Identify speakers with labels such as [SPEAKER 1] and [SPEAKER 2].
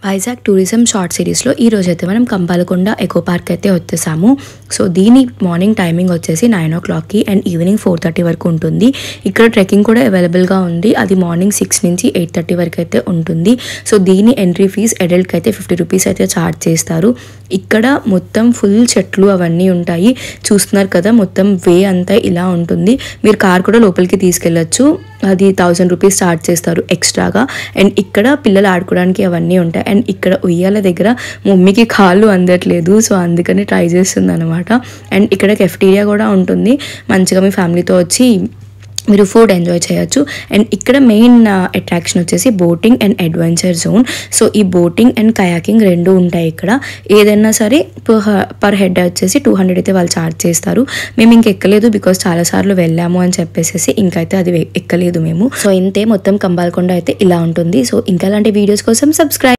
[SPEAKER 1] Vizag tourism short సిరీస్లో ఈరోజైతే మనం కంపాలకొండ ఎకో పార్క్ అయితే వచ్చేసాము. సో దీని మార్నింగ్ టైమింగ్ వచ్చేసి 9 o'clockకి అండ్ ఈవినింగ్ 4:30 వరకు ఉంటుంది. ఇక్కడ ట్రెక్కింగ్ కూడా అవైలబుల్గా ఉంది. అది మార్నింగ్ 6 నుంచి 8:30 వరకు అయితే ఉంటుంది. సో దీని ఎంట్రీ ఫీజ్ అడల్ట్కి అయితే 50 రూపీస్ అయితే ఛార్జ్ చేస్తారు. ఇక్కడ మొత్తం ఫుల్ చెట్లు అవన్నీ ఉంటాయి. చూస్తున్నారు కదా, మొత్తం వే అంతా ఇలా ఉంటుంది. మీరు కార్ కూడా లోపలికి తీసుకెళ్ళచ్చు. అది 1000 రూపీస్ ఛార్జ్ చేస్తారు ఎక్స్ట్రాగా. అండ్ ఇక్కడ పిల్లలు ఆడుకోవడానికి అవన్నీ ఉంటాయి. అండ్ ఇక్కడ ఉయ్యాల దగ్గర మమ్మీకి కాళ్ళు అందట్లేదు, సో అందుకని ట్రై చేస్తుంది అనమాట. అండ్ ఇక్కడ కెఫ్టీరియా కూడా ఉంటుంది. మంచిగా మీ ఫ్యామిలీతో వచ్చి మీరు ఫుడ్ ఎంజాయ్ చేయొచ్చు. అండ్ ఇక్కడ మెయిన్ అట్రాక్షన్ వచ్చేసి boating and adventure zone. So ఈ బోటింగ్ అండ్ కయాకింగ్ రెండు ఉంటాయి ఇక్కడ. ఏదైనా సరే పర్ హెడ్ వచ్చేసి 200 అయితే వాళ్ళు ఛార్జ్ చేస్తారు. మేము ఇంక ఎక్కలేదు, బికాస్ చాలాసార్లు వెళ్ళాము అని చెప్పేసి ఇంకైతే అది ఎక్కలేదు మేము. సో ఇంతే, మొత్తం కంపాలకొండ అయితే ఇలా ఉంటుంది. సో ఇంకా అలాంటి వీడియోస్ కోసం సబ్స్క్రైబ్.